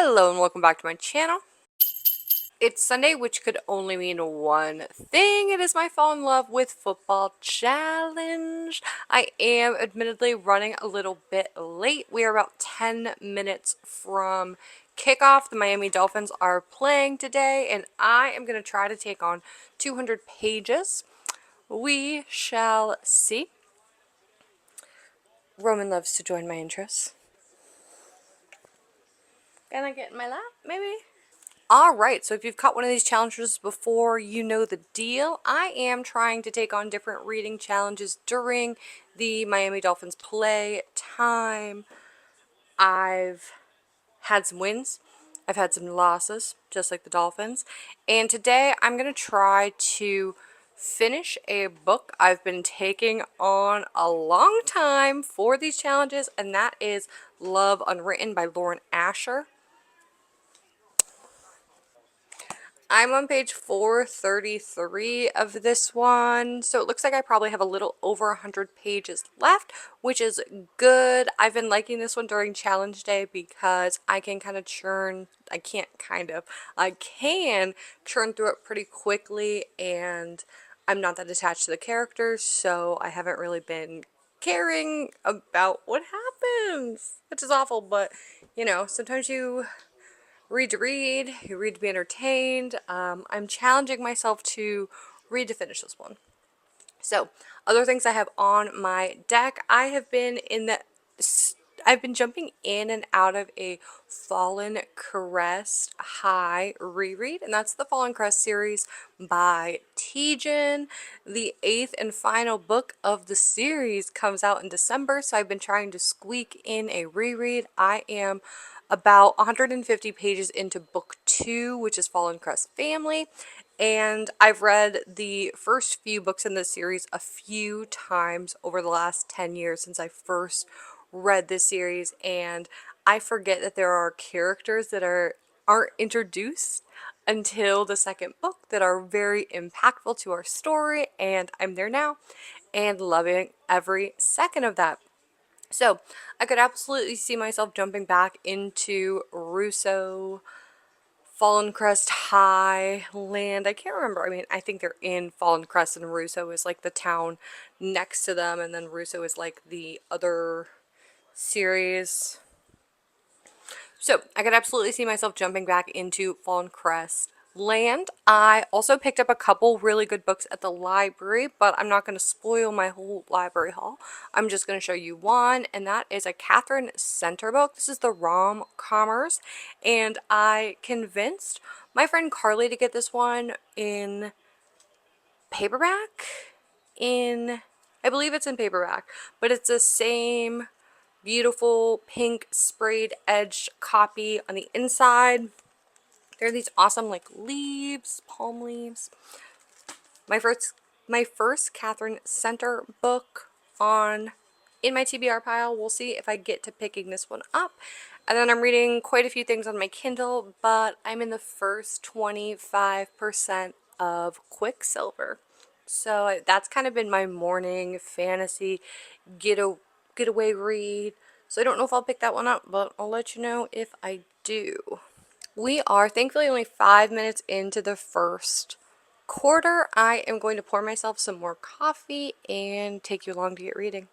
Hello and welcome back to my channel. It's Sunday, which could only mean one thing. It is my fall in love with football challenge. I am admittedly running a little bit late. We are about 10 minutes from kickoff. The Miami Dolphins are playing today, and I am going to try to take on 200 pages. We shall see. Roman loves to join my interests. Can I get in my lap, maybe? Alright, so if you've caught one of these challenges before, you know the deal. I am trying to take on different reading challenges during the Miami Dolphins play time. I've had some wins. I've had some losses, just like the Dolphins. And today I'm going to try to finish a book I've been taking on a long time for these challenges, and that is Love Unwritten by Lauren Asher. I'm on page 433 of this one, so it looks like I probably have a little over 100 pages left, which is good. I've been liking this one during challenge day because I can kind of I can churn through it pretty quickly, and I'm not that attached to the characters, so I haven't really been caring about what happens, which is awful, but you know, sometimes you read to read, you read to be entertained. I'm challenging myself to read to finish this one. So, other things I have on my deck, I've been jumping in and out of a Fallen Crest high reread, and that's the Fallen Crest series by Tejan. The 8th and final book of the series comes out in December, so I've been trying to squeak in a reread. I am about 150 pages into book 2, which is Fallen Crest Family, and I've read the first few books in this series a few times over the last 10 years since I first read this series, and I forget that there are characters that aren't introduced until the second book that are very impactful to our story, and I'm there now and loving every second of that. So, I could absolutely see myself jumping back into Russo, Fallen Crest High Land. I can't remember. I mean, I think they're in Fallen Crest, and Russo is like the town next to them, and then Russo is like the other series. So, I could absolutely see myself jumping back into Fallen Crest Land. I also picked up a couple really good books at the library, but I'm not going to spoil my whole library haul. I'm just going to show you one, and that is a Catherine Center book. This is the Rom-Commerce, and I convinced my friend Carly to get this one in paperback. I believe it's in paperback, but it's the same beautiful pink sprayed edged copy on the inside. There are these awesome like leaves, palm leaves. My first Catherine Center book in my TBR pile. We'll see if I get to picking this one up. And then I'm reading quite a few things on my Kindle, but I'm in the first 25% of Quicksilver. So that's kind of been my morning fantasy getaway read. So I don't know if I'll pick that one up, but I'll let you know if I do. We are thankfully only 5 minutes into the first quarter. I am going to pour myself some more coffee and take you along to get reading.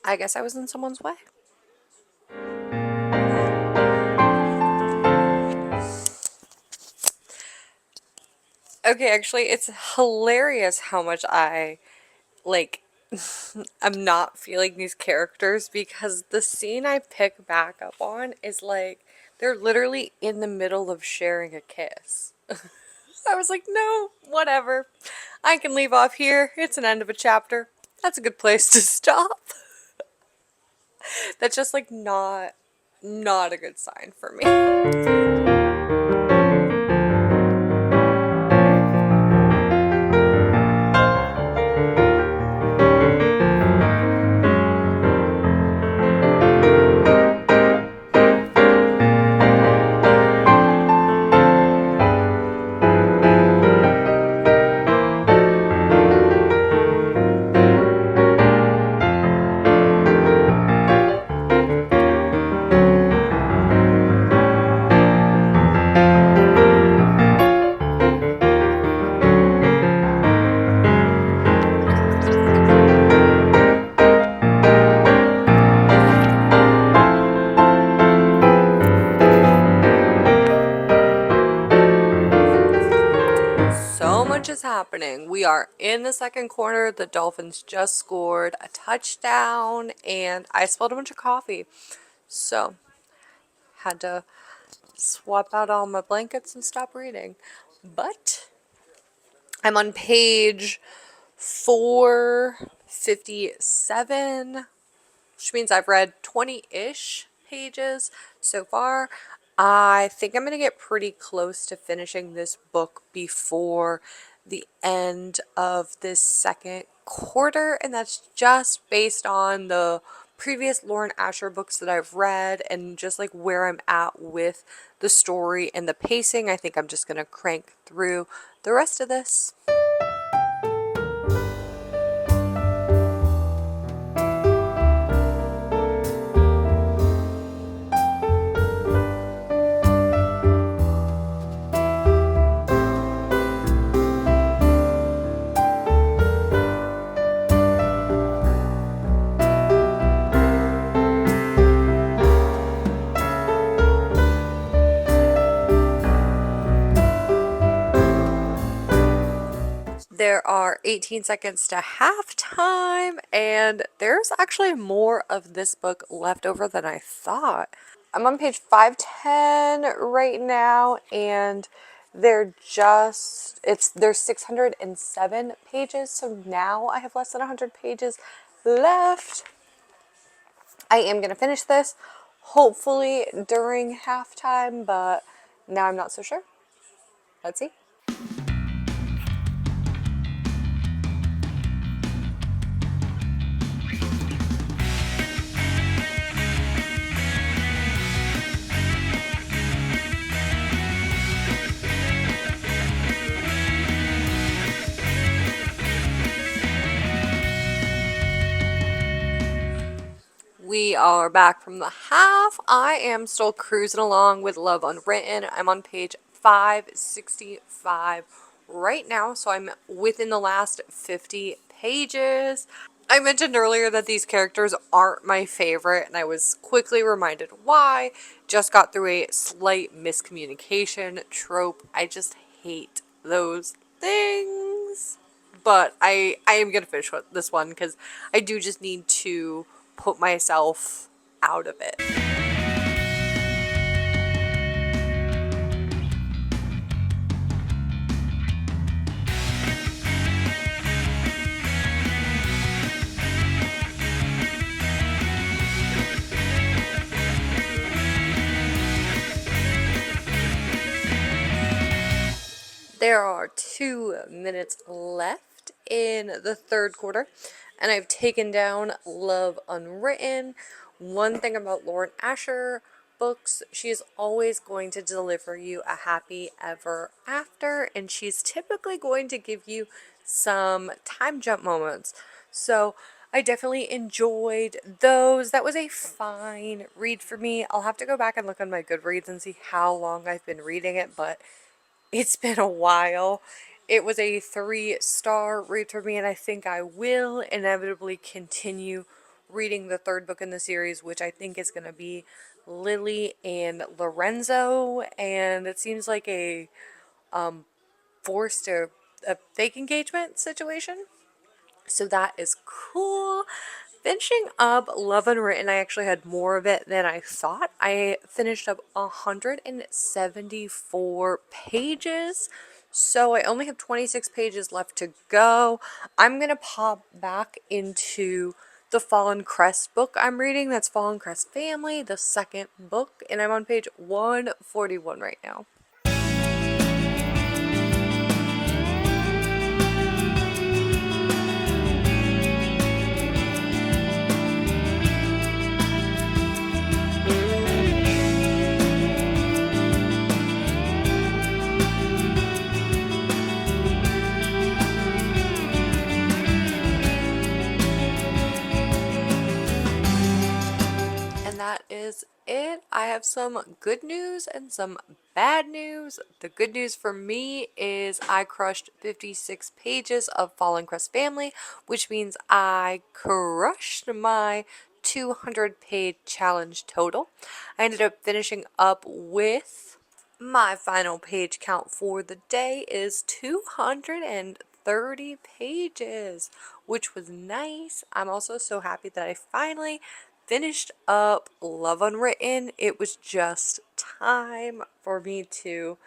I guess I was in someone's way. Okay, actually, it's hilarious how much I'm not feeling these characters, because the scene I pick back up on is like, they're literally in the middle of sharing a kiss. I was like, no, whatever. I can leave off here. It's an end of a chapter. That's a good place to stop. That's just like not a good sign for me. much is happening. We are in the second quarter. The Dolphins just scored a touchdown, and I spilled a bunch of coffee. So, had to swap out all my blankets and stop reading. But I'm on page 457, which means I've read 20-ish pages so far. I think I'm going to get pretty close to finishing this book before the end of this second quarter, and that's just based on the previous Lauren Asher books that I've read and just like where I'm at with the story and the pacing. I think I'm just going to crank through the rest of this. There are 18 seconds to halftime, and there's actually more of this book left over than I thought. I'm on page 510 right now, and there's 607 pages, so now I have less than 100 pages left. I am going to finish this, hopefully during halftime, but now I'm not so sure. Let's see. We are back from the half. I am still cruising along with Love Unwritten. I'm on page 565 right now, so I'm within the last 50 pages. I mentioned earlier that these characters aren't my favorite, and I was quickly reminded why. Just got through a slight miscommunication trope. I just hate those things. But I am going to finish this one because I do just need to put myself out of it. There are 2 minutes left in the third quarter, and I've taken down Love Unwritten. One thing about Lauren Asher books, she is always going to deliver you a happy ever after, and she's typically going to give you some time jump moments. So I definitely enjoyed those. That was a fine read for me. I'll have to go back and look on my Goodreads and see how long I've been reading it, but it's been a while. It was a 3-star read for me, and I think I will inevitably continue reading the third book in the series, which I think is going to be Lily and Lorenzo, and it seems like a forced or a fake engagement situation. So that is cool. Finishing up Love Unwritten, I actually had more of it than I thought. I finished up 174 pages, so I only have 26 pages left to go. I'm going to pop back into the Fallen Crest book I'm reading. That's Fallen Crest Family, the second book, and I'm on page 141 right now. That is it. I have some good news and some bad news. The good news for me is I crushed 56 pages of Fallen Crest Family, which means I crushed my 200 page challenge total. I ended up finishing up with My final page count for the day is 230 pages, which was nice. I'm also so happy that I finally finished up Love Unwritten. It was just time for me to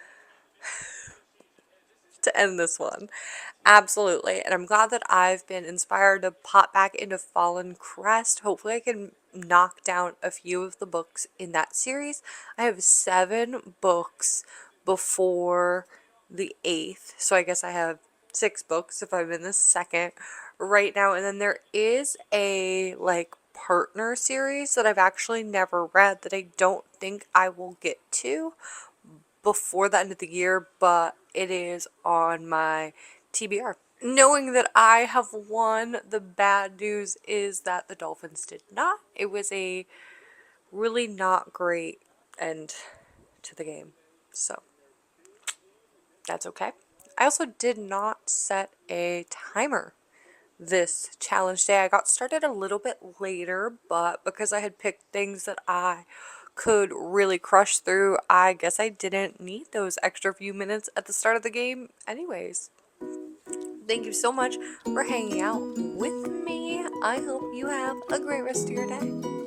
end this one. Absolutely. And I'm glad that I've been inspired to pop back into Fallen Crest. Hopefully I can knock down a few of the books in that series. I have 7 books before the 8th. So I guess I have 6 books if I'm in the second right now. And then there is a like partner series that I've actually never read that I don't think I will get to before the end of the year, but it is on my TBR. Knowing that I have won, the bad news is that the Dolphins did not. It was a really not great end to the game. So that's okay. I also did not set a timer this challenge day. I got started a little bit later, but because I had picked things that I could really crush through, I guess I didn't need those extra few minutes at the start of the game anyways. Thank you so much for hanging out with me. I hope you have a great rest of your day.